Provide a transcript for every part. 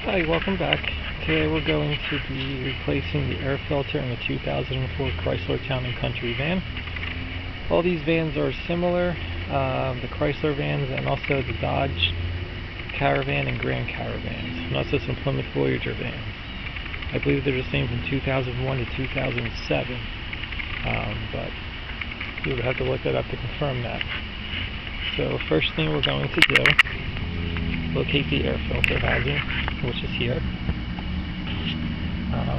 Hi, welcome back. Today we're going to be replacing the air filter in the 2004 Chrysler Town & Country van. All these vans are similar, the Chrysler vans and also the Dodge Caravan and Grand Caravans, and also some Plymouth Voyager vans. I believe they're the same from 2001 to 2007, but you would have to look that up to confirm that. So first thing we're going to do, locate the air filter housing, which is here.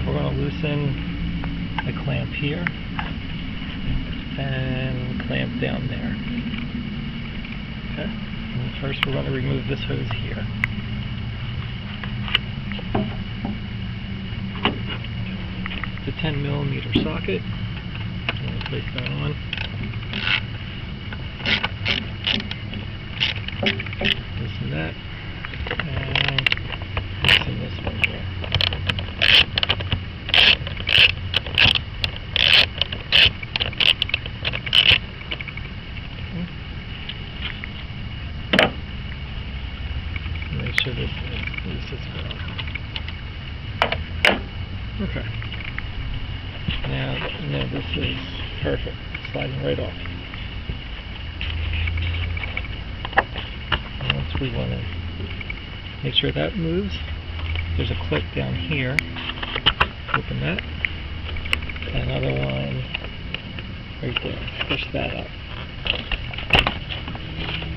We're going to loosen a clamp here and clamp down there. Okay. And first we're going to remove this hose here. It's a 10mm socket. I'm going to place that on. Loosen that. And loosen this one here. Make sure this is well. Okay. Now this is perfect. Sliding right off. And once we want to make sure that moves, there's a clip down here. Open that. Another one right there. Push that up.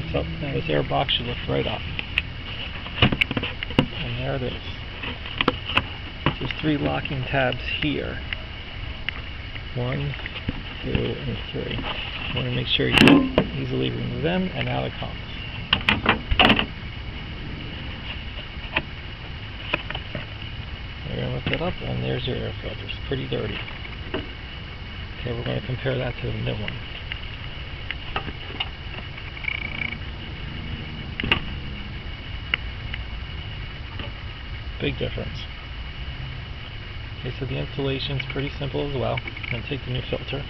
It's up. Now this air box should lift right up. And there it is. There's 3 locking tabs here. 1, 2, and 3. You want to make sure you easily remove them, and out it comes. We're going to lift it up, and there's your air filter. It's pretty dirty. Okay, we're going to compare that to the new one. Big difference. Okay, so the installation is pretty simple as well. I'm going to take the new filter.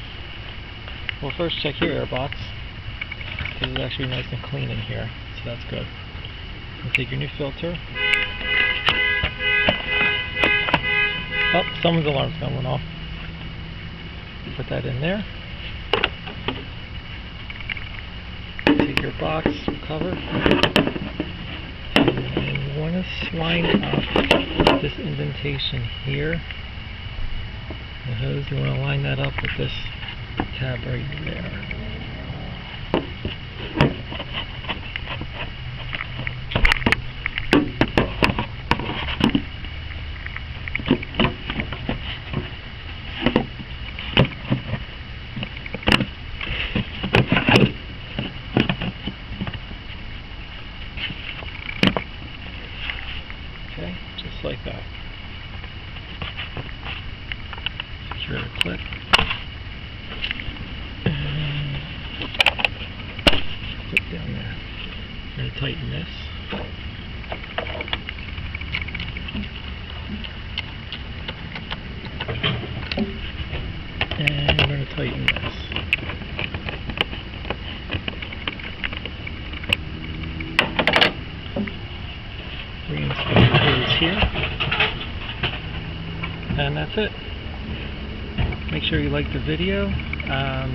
Well, first check your air box, because it's actually nice and clean in here, so that's good. You take your new filter. Oh, someone's alarm's going off. Put that in there. Take your box cover. And you want to line up this indentation here. The hose, you want to line that up with this tab right there. Okay, just like that. Secure the clip. Clip down there. I'm going to tighten this. And I'm going to tighten this. Reinsert the hose here. And that's it. Make sure you like the video.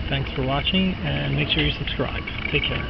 Thanks for watching, and make sure you subscribe. Take care.